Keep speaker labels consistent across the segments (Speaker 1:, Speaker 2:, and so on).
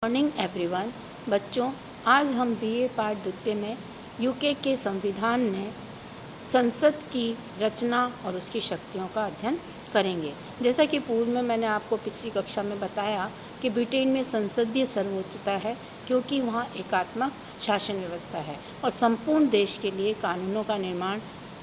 Speaker 1: Morning everyone. बच्चों, आज हम बीए पाठ द्वितीय में यूके के संविधान में संसद की रचना और उसकी शक्तियों का अध्ययन करेंगे। जैसा कि पूर्व में मैंने आपको पिछली कक्षा में बताया कि ब्रिटेन में संसदीय सर्वोच्चता है, क्योंकि वहाँ एकात्मक शासन व्यवस्था है और संपूर्ण देश के लिए कानूनों का निर्माण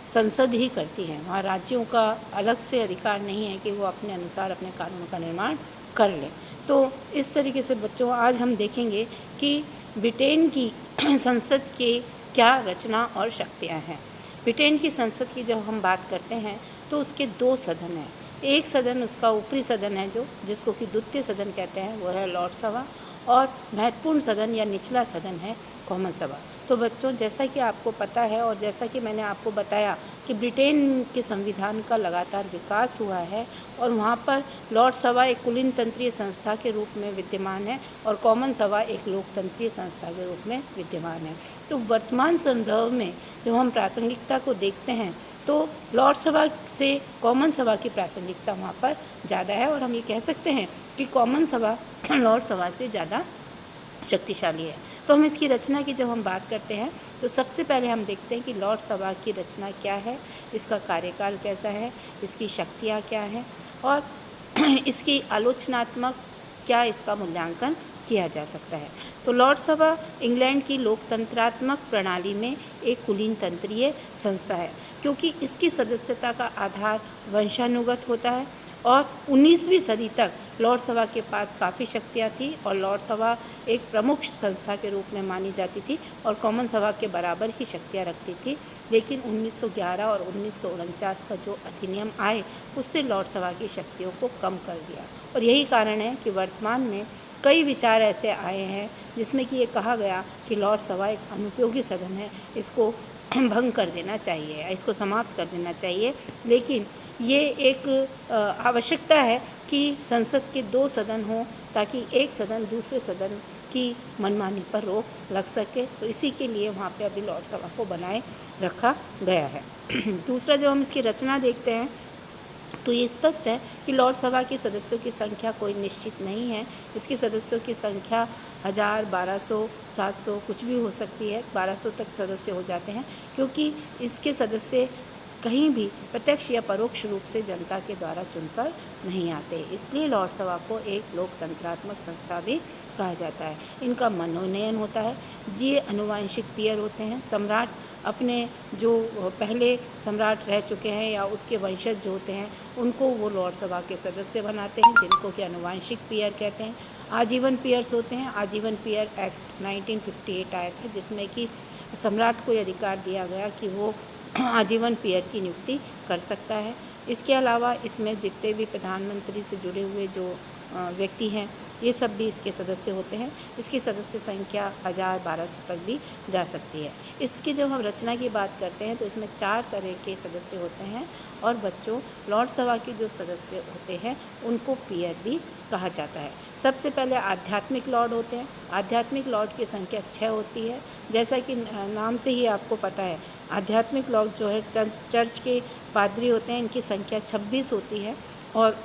Speaker 1: संसद ही करती है। वहाँ राज्यों का अलग से अधिकार नहीं है कि वो अपने अनुसार अपने कानूनों का निर्माण कर लें। तो इस तरीके से बच्चों, आज हम देखेंगे कि ब्रिटेन की संसद के क्या रचना और शक्तियाँ हैं। ब्रिटेन की संसद की जब हम बात करते हैं तो उसके दो सदन हैं। एक सदन उसका ऊपरी सदन है जिसको कि द्वितीय सदन कहते हैं, वो है लॉर्ड सभा, और महत्वपूर्ण सदन या निचला सदन है कॉमन सभा। तो बच्चों, जैसा कि आपको पता है और जैसा कि मैंने आपको बताया कि ब्रिटेन के संविधान का लगातार विकास हुआ है और वहाँ पर लॉर्ड सभा एक कुलीन तंत्रीय संस्था के रूप में विद्यमान है और कॉमन सभा एक लोकतंत्रीय संस्था के रूप में विद्यमान है। तो वर्तमान संदर्भ में जब हम प्रासंगिकता को देखते हैं तो लॉर्ड सभा से कॉमन सभा की प्रासंगिकता वहाँ पर ज़्यादा है, और हम ये कह सकते हैं कि कॉमन सभा लॉर्ड सभा से ज़्यादा शक्तिशाली है। तो हम इसकी रचना की जब हम बात करते हैं तो सबसे पहले हम देखते हैं कि लॉर्ड सभा की रचना क्या है, इसका कार्यकाल कैसा है, इसकी शक्तियाँ क्या हैं और इसकी आलोचनात्मक क्या इसका मूल्यांकन किया जा सकता है। तो लॉर्ड सभा इंग्लैंड की लोकतंत्रात्मक प्रणाली में एक कुलीन तंत्रीय संस्था है, क्योंकि इसकी सदस्यता का आधार वंशानुगत होता है और 19वीं सदी तक लॉर्ड सभा के पास काफ़ी शक्तियाँ थी और लॉर्ड सभा एक प्रमुख संस्था के रूप में मानी जाती थी और कॉमन सभा के बराबर ही शक्तियाँ रखती थी। लेकिन 1911 और 1949 का जो अधिनियम आए उससे लॉर्ड सभा की शक्तियों को कम कर दिया, और यही कारण है कि वर्तमान में कई विचार ऐसे आए हैं जिसमें कि ये कहा गया कि लॉर्ड सभा एक अनुपयोगी सदन है, इसको भंग कर देना चाहिए, इसको समाप्त कर देना चाहिए। लेकिन ये एक आवश्यकता है कि संसद के दो सदन हों ताकि एक सदन दूसरे सदन की मनमानी पर रोक लग सके। तो इसी के लिए वहाँ पे अभी लॉर्ड सभा को बनाए रखा गया है। दूसरा, जब हम इसकी रचना देखते हैं तो ये स्पष्ट है कि लॉर्ड सभा के सदस्यों की संख्या कोई निश्चित नहीं है। इसके सदस्यों की संख्या 1000, 1200, 700 कुछ भी हो सकती है। 1200 तक सदस्य हो जाते हैं, क्योंकि इसके सदस्य कहीं भी प्रत्यक्ष या परोक्ष रूप से जनता के द्वारा चुनकर नहीं आते, इसलिए लॉर्ड सभा को एक लोकतंत्रात्मक संस्था भी कहा जाता है। इनका मनोनयन होता है। ये अनुवांशिक पीयर होते हैं। सम्राट अपने जो पहले सम्राट रह चुके हैं या उसके वंशज जो होते हैं उनको वो लॉर्ड सभा के सदस्य बनाते हैं, जिनको कि अनुवांशिक पीयर कहते हैं। आजीवन पीयर्स होते हैं। आजीवन पीयर एक्ट 1958 आया था, जिसमें कि सम्राट को अधिकार दिया गया कि वो आजीवन पीयर की नियुक्ति कर सकता है। इसके अलावा इसमें जितने भी प्रधानमंत्री से जुड़े हुए जो व्यक्ति हैं ये सब भी इसके सदस्य होते हैं। इसकी सदस्य संख्या 1000, 1200 तक भी जा सकती है। इसकी जब हम रचना की बात करते हैं तो इसमें 4 तरह के सदस्य होते हैं, और बच्चों, लॉर्ड सभा के जो सदस्य होते हैं उनको पीयर भी कहा जाता है। सबसे पहले आध्यात्मिक लॉर्ड होते हैं। आध्यात्मिक लॉर्ड की संख्या 6 होती है। जैसा कि नाम से ही आपको पता है, आध्यात्मिक लॉर्ड जो है चर्च के पादरी होते हैं, इनकी संख्या 26 होती है, और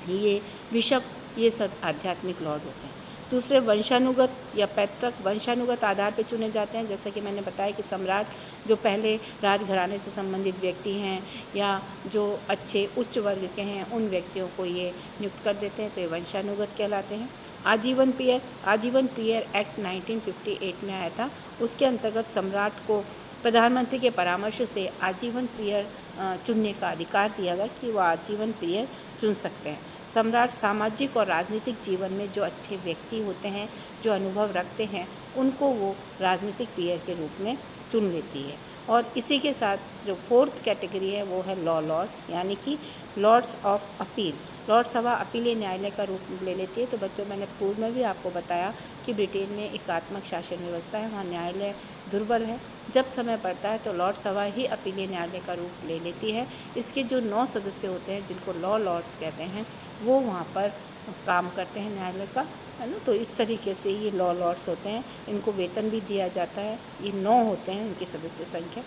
Speaker 1: ये बिशप, ये सब आध्यात्मिक लॉर्ड होते हैं। दूसरे, वंशानुगत या पैतृक वंशानुगत आधार पर चुने जाते हैं। जैसा कि मैंने बताया कि सम्राट जो पहले राजघराने से संबंधित व्यक्ति हैं या जो अच्छे उच्च वर्ग के हैं उन व्यक्तियों को ये नियुक्त कर देते हैं, तो ये वंशानुगत कहलाते हैं। आजीवन पीयर एक्ट 1958 में आया था। उसके अंतर्गत सम्राट को प्रधानमंत्री के परामर्श से आजीवन पीयर चुनने का अधिकार दिया गया कि वो आजीवन पीयर चुन सकते हैं। सम्राट सामाजिक और राजनीतिक जीवन में जो अच्छे व्यक्ति होते हैं, जो अनुभव रखते हैं, उनको वो राजनीतिक पीयर के रूप में चुन लेती है। और इसी के साथ जो 4th कैटेगरी है वो है लॉ लॉर्ड्स, यानी कि लॉर्ड्स ऑफ अपील। लॉर्ड सभा अपीलीय न्यायालय का रूप ले लेती है। तो बच्चों, मैंने पूर्व में भी आपको बताया कि ब्रिटेन में एकात्मक शासन व्यवस्था है, वहाँ न्यायालय दुर्बल है। जब समय पड़ता है तो लॉर्ड सभा ही अपीलीय न्यायालय का रूप ले लेती है। इसके जो 9 सदस्य होते हैं, जिनको लॉ लॉर्ड्स कहते हैं, वो वहाँ पर काम करते हैं न्यायालय का, है ना। तो इस तरीके से ये लॉ लॉर्ड्स होते हैं। इनको वेतन भी दिया जाता है। ये 9 होते हैं इनकी सदस्य संख्या।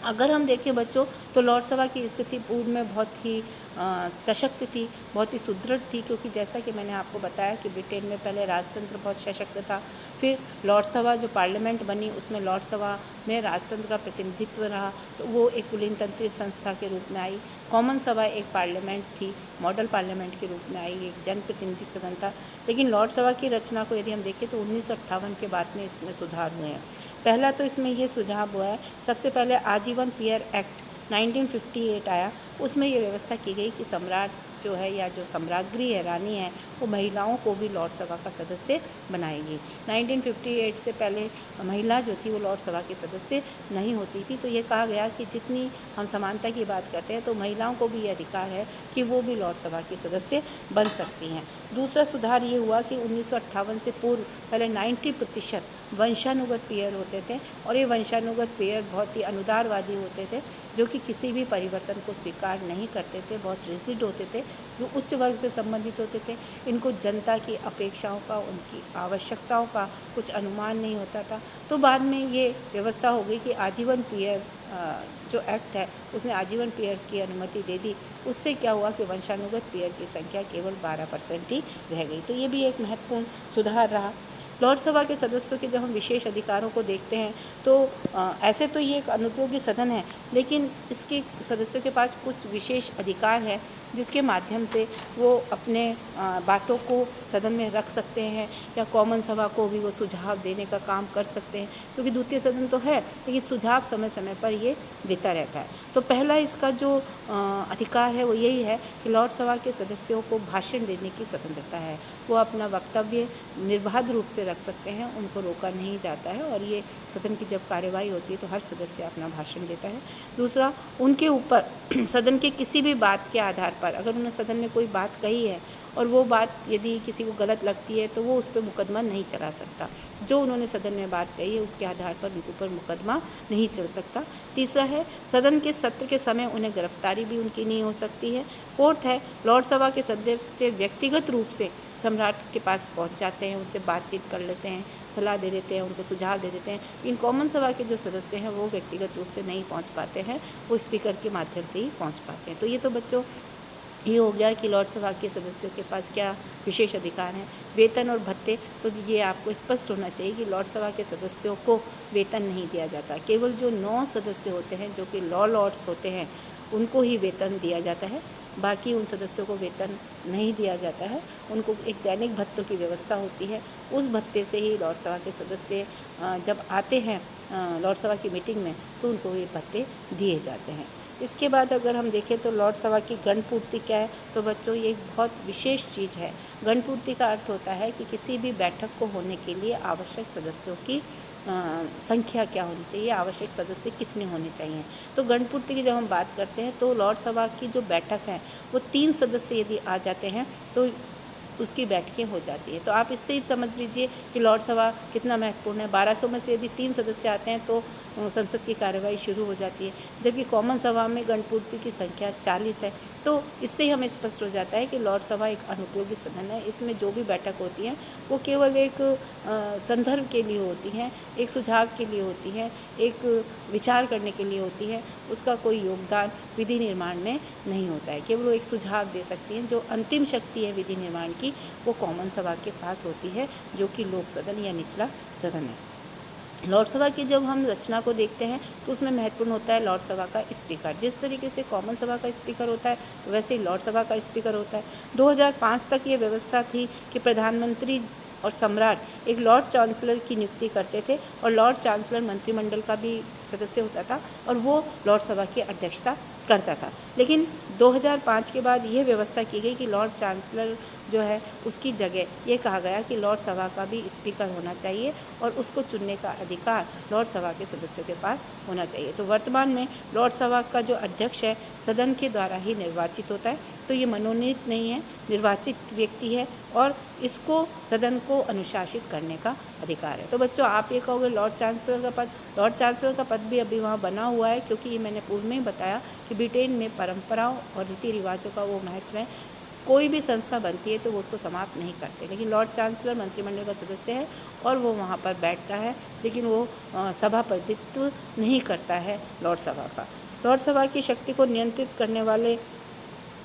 Speaker 1: अगर हम देखें बच्चों, तो लॉर्ड सभा की स्थिति पूर्व में बहुत ही सशक्त थी, बहुत ही सुदृढ़ थी, क्योंकि जैसा कि मैंने आपको बताया कि ब्रिटेन में पहले राजतंत्र बहुत सशक्त था, फिर लॉर्ड सभा जो पार्लियामेंट बनी उसमें लॉर्ड सभा में राजतंत्र का प्रतिनिधित्व रहा, तो वो एक कुलीन तंत्रीय संस्था के रूप में आई। कॉमन सभा एक पार्लियामेंट थी, मॉडल पार्लियामेंट के रूप में आई, एक जनप्रतिनिधि सदन था। लेकिन लॉर्ड सभा की रचना को यदि हम देखें तो 1958 के बाद में इसमें सुधार हुए हैं। पहला तो इसमें ये सुझाव हुआ है, सबसे पहले आजीवन पीयर एक्ट 1958 आया, उसमें ये व्यवस्था की गई कि सम्राट जो है या जो सम्राज्ञी है, रानी है, वो महिलाओं को भी लॉर्ड सभा का सदस्य बनाएगी। 1958 से पहले महिला जो थी वो लॉर्ड सभा की सदस्य नहीं होती थी, तो ये कहा गया कि जितनी हम समानता की बात करते हैं तो महिलाओं को भी ये अधिकार है कि वो भी लॉर्ड सभा की सदस्य बन सकती हैं। दूसरा सुधार ये हुआ कि 1958 से पूर्व पहले 90% वंशानुगत पेयर होते थे, और ये वंशानुगत पेयर बहुत ही अनुदारवादी होते थे, जो कि किसी भी परिवर्तन को स्वीकार नहीं करते थे, बहुत रिजिड होते थे, जो उच्च वर्ग से संबंधित होते थे। इनको जनता की अपेक्षाओं का, उनकी आवश्यकताओं का कुछ अनुमान नहीं होता था। तो बाद में ये व्यवस्था हो गई कि आजीवन पेयर जो एक्ट है उसने आजीवन पेयर्स की अनुमति दे दी। उससे क्या हुआ कि वंशानुगत पेयर की संख्या केवल 12% ही रह गई। तो ये भी एक महत्वपूर्ण सुधार रहा। लॉर्ड सभा के सदस्यों के जब हम विशेष अधिकारों को देखते हैं तो ऐसे तो ये एक अनुपयोगी सदन है, लेकिन इसके सदस्यों के पास कुछ विशेष अधिकार है जिसके माध्यम से वो अपने बातों को सदन में रख सकते हैं, या कॉमन सभा को भी वो सुझाव देने का काम कर सकते हैं, क्योंकि द्वितीय सदन तो है लेकिन सुझाव समय समय पर ये देता रहता है। तो पहला इसका जो अधिकार है वो यही है कि लॉर्ड सभा के सदस्यों को भाषण देने की स्वतंत्रता है। वो अपना वक्तव्य निर्बाध रूप से रख सकते हैं, उनको रोका नहीं जाता है, और ये सदन की जब कार्यवाही होती है तो हर सदस्य अपना भाषण देता है। दूसरा, उनके ऊपर सदन के किसी भी बात के आधार पर अगर उन्होंने सदन में कोई बात कही है और वो बात यदि किसी को गलत लगती है तो वो उस पर मुकदमा नहीं चला सकता। जो उन्होंने सदन में बात कही है उसके आधार पर उनके ऊपर मुकदमा नहीं चल सकता। तीसरा है, सदन के सत्र के समय उन्हें गिरफ्तारी भी उनकी नहीं हो सकती है। फोर्थ है, लॉर्ड सभा के सदस्य व्यक्तिगत रूप से सम्राट के पास पहुंच जाते हैं, उनसे बातचीत कर लेते हैं, सलाह दे देते हैं, उनको सुझाव दे देते हैं। इन कॉमन सभा के जो सदस्य हैं वो व्यक्तिगत रूप से नहीं पहुंच पाते हैं, वो स्पीकर के माध्यम से ही पहुंच पाते हैं। तो ये तो बच्चों ये हो गया कि लॉर्ड सभा के सदस्यों के पास क्या विशेष अधिकार हैं। वेतन और भत्ते, तो ये आपको स्पष्ट होना चाहिए कि लॉर्ड सभा के सदस्यों को वेतन नहीं दिया जाता। केवल जो 9 सदस्य होते हैं जो कि लॉ लॉर्ड्स होते हैं उनको ही वेतन दिया जाता है, बाकी उन सदस्यों को वेतन नहीं दिया जाता है। उनको एक दैनिक भत्तों की व्यवस्था होती है, उस भत्ते से ही लॉर्ड सभा के सदस्य जब आते हैं लॉर्ड सभा की मीटिंग में तो उनको ये भत्ते दिए जाते हैं। इसके बाद अगर हम देखें तो लॉर्ड सभा की गणपूर्ति क्या है, तो बच्चों ये एक बहुत विशेष चीज़ है। गणपूर्ति का अर्थ होता है कि किसी भी बैठक को होने के लिए आवश्यक सदस्यों की संख्या क्या होनी चाहिए, आवश्यक सदस्य कितने होने चाहिए। तो गणपूर्ति की जब हम बात करते हैं तो लॉर्ड सभा की जो बैठक है वो 3 सदस्य यदि आ जाते हैं तो उसकी बैठकें हो जाती है। तो आप इससे ही समझ लीजिए कि लॉर्ड सभा कितना महत्वपूर्ण है। 1200 में से यदि 3 सदस्य आते हैं तो संसद की कार्यवाही शुरू हो जाती है, जबकि कॉमन सभा में गणपूर्ति की संख्या 40 है। तो इससे ही हमें स्पष्ट हो जाता है कि लॉर्ड सभा एक अनुपयोगी सदन है। इसमें जो भी बैठक होती हैं वो केवल एक संदर्भ के लिए होती हैं, एक सुझाव के लिए होती हैं, एक विचार करने के लिए होती है। उसका कोई योगदान विधि निर्माण में नहीं होता है, केवल वो एक सुझाव दे सकती हैं। जो अंतिम शक्ति है विधि निर्माण की वो कॉमन सभा के पास होती है, जो कि लोक सदन या निचला सदन है। लॉर्ड सभा की जब हम रचना को देखते हैं तो उसमें महत्वपूर्ण होता है लॉर्ड सभा का स्पीकर। जिस तरीके से कॉमन सभा का स्पीकर होता है तो वैसे ही लॉर्ड सभा का स्पीकर होता है। 2005 तक ये व्यवस्था थी कि प्रधानमंत्री और सम्राट एक लॉर्ड चांसलर की नियुक्ति करते थे, और लॉर्ड चांसलर मंत्रिमंडल का भी सदस्य होता था और वो लॉर्ड सभा की अध्यक्षता करता था। लेकिन 2005 के बाद ये व्यवस्था की गई कि लॉर्ड चांसलर जो है उसकी जगह ये कहा गया कि लॉर्ड सभा का भी स्पीकर होना चाहिए और उसको चुनने का अधिकार लॉर्ड सभा के सदस्यों के पास होना चाहिए। तो वर्तमान में लॉर्ड सभा का जो अध्यक्ष है सदन के द्वारा ही निर्वाचित होता है, तो ये मनोनीत नहीं है, निर्वाचित व्यक्ति है और इसको सदन को अनुशासित करने का अधिकार है। तो बच्चों आप ये कहोगे लॉर्ड चांसलर का पद भी अभी वहाँ बना हुआ है, क्योंकि ये मैंने पूर्व में ही बताया कि ब्रिटेन में परंपराओं और रीति रिवाजों का वो महत्व है। कोई भी संस्था बनती है तो वो उसको समाप्त नहीं करते, लेकिन लॉर्ड चांसलर मंत्रिमंडल का सदस्य है और वो वहाँ पर बैठता है, लेकिन वो सभापतित्व नहीं करता है लॉर्ड सभा का। लॉर्ड सभा की शक्ति को नियंत्रित करने वाले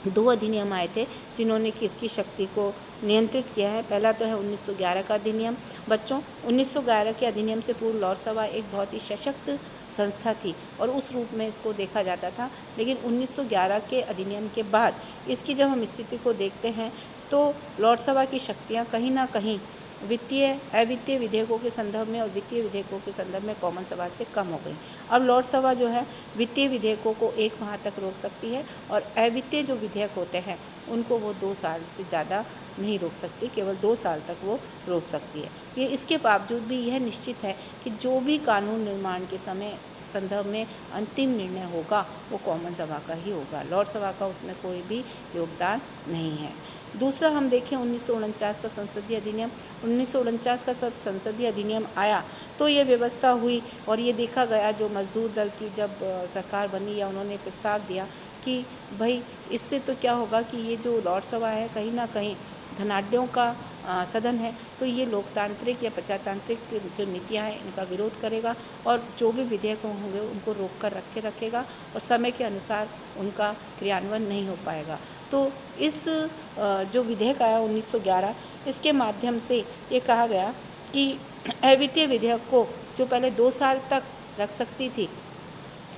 Speaker 1: दो अधिनियम आए थे जिन्होंने कि इसकी शक्ति को नियंत्रित किया है। पहला तो है 1911 का अधिनियम। बच्चों, 1911 के अधिनियम से पूर्व लॉर्ड सभा एक बहुत ही सशक्त संस्था थी और उस रूप में इसको देखा जाता था। लेकिन 1911 के अधिनियम के बाद इसकी जब हम स्थिति को देखते हैं तो लॉर्ड सभा की शक्तियाँ कहीं ना कहीं वित्तीय अवित्तीय विधेयकों के संदर्भ में और वित्तीय विधेयकों के संदर्भ में कॉमन सभा से कम हो गई। अब लॉर्ड सभा जो है वित्तीय विधेयकों को 1 माह तक रोक सकती है और अवित्तीय जो विधेयक होते हैं उनको वो 2 साल से ज़्यादा नहीं रोक सकती, केवल 2 साल तक वो रोक सकती है। ये इसके बावजूद भी यह निश्चित है कि जो भी कानून निर्माण के समय संदर्भ में अंतिम निर्णय होगा वो कॉमन सभा का ही होगा, लॉर्ड सभा का उसमें कोई भी योगदान नहीं है। दूसरा हम देखें 1949 का संसदीय अधिनियम। 1949 का सब संसदीय अधिनियम आया तो ये व्यवस्था हुई और ये देखा गया, जो मजदूर दल की जब सरकार बनी या उन्होंने प्रस्ताव दिया कि भाई इससे तो क्या होगा कि ये जो लॉर्ड सभा है कहीं ना कहीं धनाढ्यों का सदन है, तो ये लोकतांत्रिक या प्रजातांत्रिक जो नीतियाँ हैं इनका विरोध करेगा और जो भी विधेयक होंगे उनको रोक कर रखेगा और समय के अनुसार उनका क्रियान्वयन नहीं हो पाएगा। तो इस जो विधेयक आया 1911, इसके माध्यम से ये कहा गया कि अवित्तीय विधेयक को जो पहले 2 साल तक रख सकती थी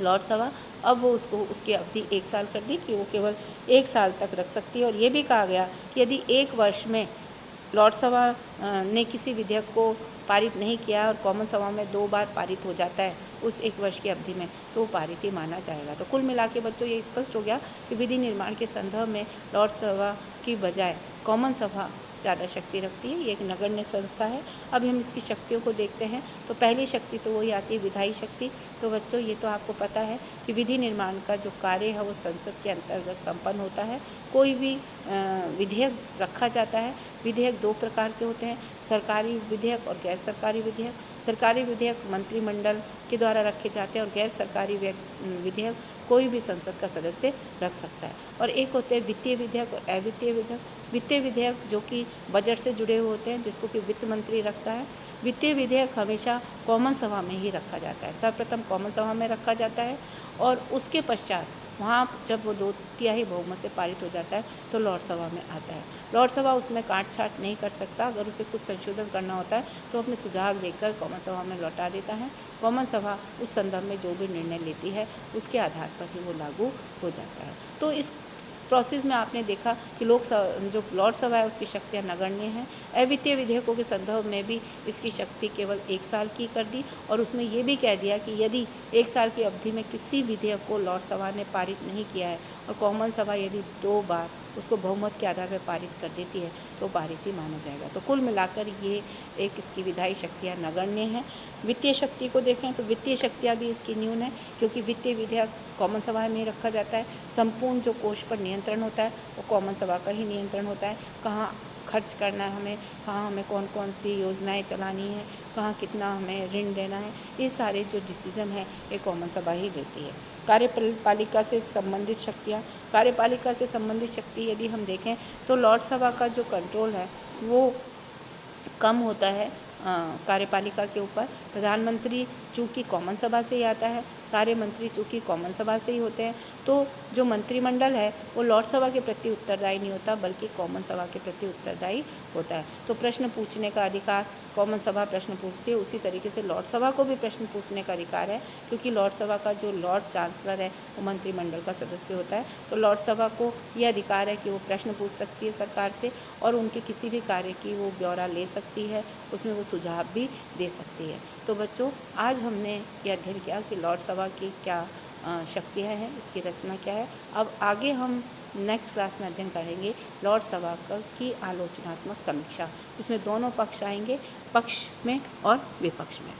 Speaker 1: लॉर्ड सभा, अब वो उसको उसकी अवधि 1 साल कर दी कि वो केवल 1 साल तक रख सकती है। और ये भी कहा गया कि यदि 1 वर्ष में लॉर्ड सभा ने किसी विधेयक को पारित नहीं किया और कॉमन सभा में 2 बार पारित हो जाता है उस 1 वर्ष की अवधि में, तो वो पारित ही माना जाएगा। तो कुल मिला के बच्चों ये स्पष्ट हो गया कि विधि निर्माण के संदर्भ में लॉर्ड सभा की बजाय कॉमन सभा ज़्यादा शक्ति रखती है। ये एक नगण्य संस्था है। अब हम इसकी शक्तियों को देखते हैं तो पहली शक्ति तो वही आती है विधायी शक्ति। तो बच्चों ये तो आपको पता है कि विधि निर्माण का जो कार्य है वो संसद के अंतर्गत संपन्न होता है। कोई भी विधेयक रखा जाता है। विधेयक 2 प्रकार के होते हैं, सरकारी विधेयक और गैर सरकारी विधेयक। सरकारी विधेयक मंत्रिमंडल के द्वारा रखे जाते हैं और गैर सरकारी विधेयक कोई भी संसद का सदस्य रख सकता है। और एक होते हैं वित्तीय विधेयक और अवित्तीय विधेयक। वित्तीय विधेयक जो कि बजट से जुड़े हुए होते हैं, जिसको कि वित्त मंत्री रखता है। वित्तीय विधेयक हमेशा कॉमन सभा में ही रखा जाता है, सर्वप्रथम कॉमन सभा में रखा जाता है और उसके पश्चात वहाँ जब वो 2/3 बहुमत से पारित हो जाता है तो लॉर्ड सभा में आता है। लॉर्ड सभा उसमें काट छाट नहीं कर सकता। अगर उसे कुछ संशोधन करना होता है तो अपने सुझाव लेकर कॉमन सभा में लौटा देता है। कॉमन सभा उस संदर्भ में जो भी निर्णय लेती है उसके आधार पर ही वो लागू हो जाता है। तो इस प्रोसेस में आपने देखा कि जो लॉर्ड सभा है उसकी शक्तियाँ नगण्य हैं। अवित्तीय विधेयकों के संदर्भ में भी इसकी शक्ति केवल 1 साल की कर दी और उसमें ये भी कह दिया कि यदि 1 साल की अवधि में किसी विधेयक को लॉर्ड सभा ने पारित नहीं किया है और कॉमन सभा यदि 2 बार उसको बहुमत के आधार पर पारित कर देती है तो पारित ही माना जाएगा। तो कुल मिलाकर ये एक इसकी विधायी शक्तियाँ नगण्य हैं। वित्तीय शक्ति को देखें तो वित्तीय शक्तियाँ भी इसकी न्यून है, क्योंकि वित्तीय विधेयक कॉमन सभा में रखा जाता है। संपूर्ण जो कोष पर नियंत्रण होता है वो कॉमन सभा का ही नियंत्रण होता है। कहाँ खर्च करना है हमें, कहाँ हमें कौन कौन सी योजनाएं चलानी है, कहाँ कितना हमें ऋण देना है, ये सारे जो डिसीज़न है ये कॉमन सभा ही लेती है। कार्यपालिका से संबंधित शक्तियाँ, कार्यपालिका से संबंधित शक्ति यदि हम देखें तो लॉर्ड सभा का जो कंट्रोल है वो कम होता है कार्यपालिका के ऊपर। प्रधानमंत्री चूँकि कॉमन सभा से ही आता है, सारे मंत्री चूँकि कॉमन सभा से ही होते हैं, तो जो मंत्रिमंडल है वो लॉर्ड सभा के प्रति उत्तरदायी नहीं होता बल्कि कॉमन सभा के प्रति उत्तरदायी होता है। तो प्रश्न पूछने का अधिकार कॉमन सभा प्रश्न पूछती है, उसी तरीके से लॉर्ड सभा को भी प्रश्न पूछने का अधिकार है, क्योंकि लॉर्ड सभा का जो लॉर्ड चांसलर है वो मंत्रिमंडल का सदस्य होता है। तो लॉर्ड सभा को यह अधिकार है कि वो प्रश्न पूछ सकती है सरकार से और उनके किसी भी कार्य की वो ब्यौरा ले सकती है, उसमें वो सुझाव भी दे सकती है। तो बच्चों, आज हमने यह अध्ययन किया कि लॉर्ड सभा की क्या शक्तियाँ हैं, इसकी रचना क्या है। अब आगे हम नेक्स्ट क्लास में अध्ययन करेंगे लॉर्ड सभा की आलोचनात्मक समीक्षा, इसमें दोनों पक्ष आएंगे, पक्ष में और विपक्ष में।